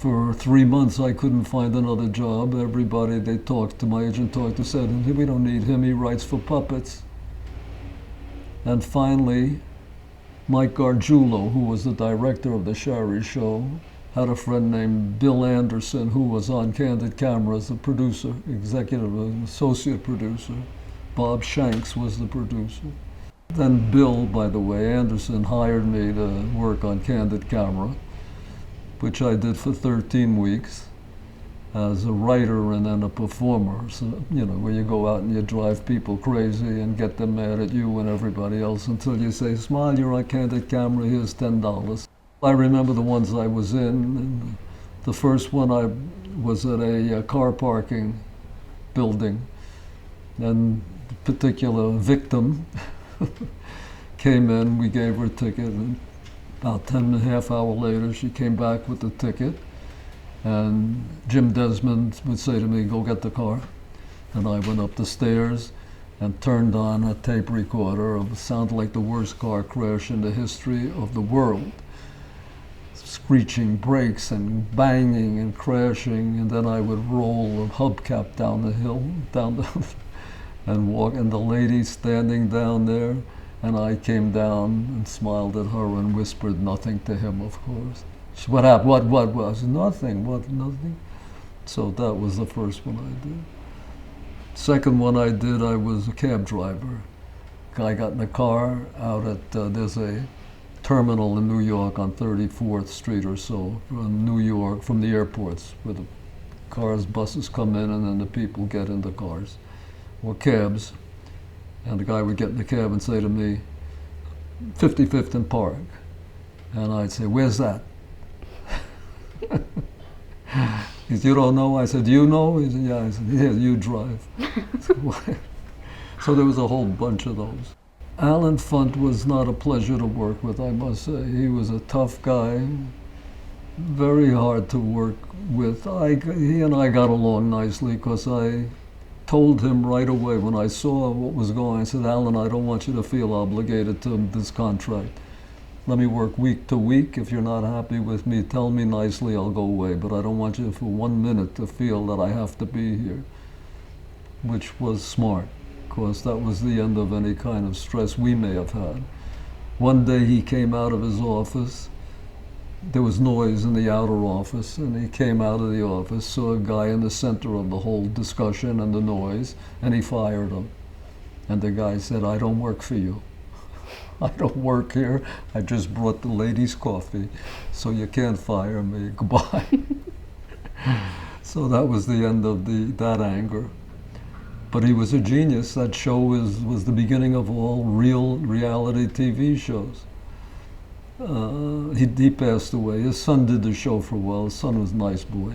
for 3 months I couldn't find another job. Everybody they talked to, my agent talked to, said, we don't need him, he writes for puppets. And finally, Mike Gargiulo, who was the director of the Sherry Show, had a friend named Bill Anderson, who was on Candid Camera as a producer, executive, associate producer. Bob Shanks was the producer. Then Bill, by the way, Anderson, hired me to work on Candid Camera, which I did for 13 weeks as a writer and then a performer. So, where you go out and you drive people crazy and get them mad at you and everybody else until you say, smile, you're on Candid Camera, here's $10. I remember the ones I was in. And the first one I was at a car parking building, and the particular victim came in, we gave her a ticket, and about 10.5 hours later, she came back with the ticket, and Jim Desmond would say to me, go get the car. And I went up the stairs and turned on a tape recorder of, it sounded like the worst car crash in the history of the world. Screeching brakes and banging and crashing, and then I would roll a hubcap down the hill, and walk, and the lady standing down there, and I came down and smiled at her and whispered nothing to him, of course. She, what happened? What was? Nothing. What? Nothing. So that was the first one I did. Second one I did, I was a cab driver. I got in a car out at, there's a terminal in New York on 34th Street or so, from New York, from the airports, where the cars, buses come in and then the people get in the cars, or cabs. And the guy would get in the cab and say to me, 55th and Park. And I'd say, where's that? He said, you don't know? I said, do you know? He said, yeah. I said, yeah, you drive. So there was a whole bunch of those. Alan Funt was not a pleasure to work with, I must say. He was a tough guy, very hard to work with. He and I got along nicely because I told him right away when I saw what was going on. I said, Alan, I don't want you to feel obligated to this contract. Let me work week to week. If you're not happy with me, tell me nicely, I'll go away. But I don't want you for 1 minute to feel that I have to be here, which was smart, because that was the end of any kind of stress we may have had. One day he came out of his office. There was noise in the outer office, and he came out of the office, saw a guy in the center of the whole discussion and the noise, and he fired him. And the guy said, I don't work for you. I don't work here. I just brought the ladies coffee, so you can't fire me. Goodbye. So that was the end of that anger. But he was a genius. That show was the beginning of all real reality TV shows. He passed away. His son did the show for a while. His son was a nice boy.